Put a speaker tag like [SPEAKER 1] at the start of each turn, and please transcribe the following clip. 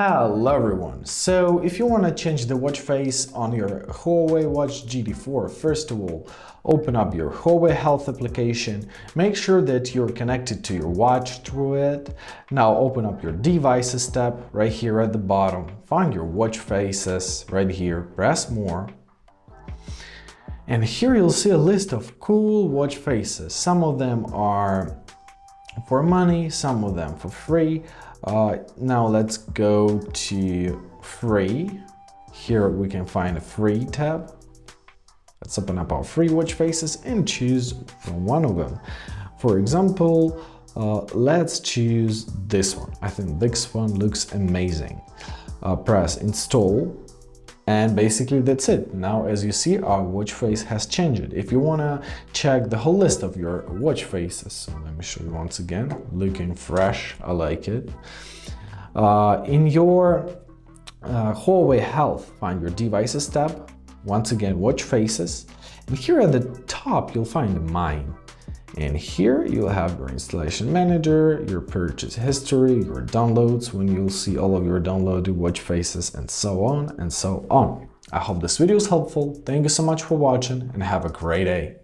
[SPEAKER 1] Hello everyone! So if you want to change the watch face on your Huawei Watch GT4, first of all, open up your Huawei Health application, make sure that you're connected to your watch through it. Now open up your devices tab right here at the bottom, find your watch faces right here, press more. And here you'll see a list of cool watch faces. Some of them are for money, some of them for free. Now let's go to free. Here we can find a free tab. Let's open up our free watch faces and choose from one of them. For example, let's choose this one. I think this one looks amazing. Press install. And basically that's it. Now, as you see, our watch face has changed. If you want to check the whole list of your watch faces, so let me show you once again, looking fresh, I like it. In your Huawei Health, find your devices tab, once again, watch faces, and here at the top, you'll find mine. And here you'll have your installation manager, your purchase history, your downloads, when you'll see all of your downloaded watch faces, and so on and so on. I hope this video is helpful. Thank you so much for watching and have a great day.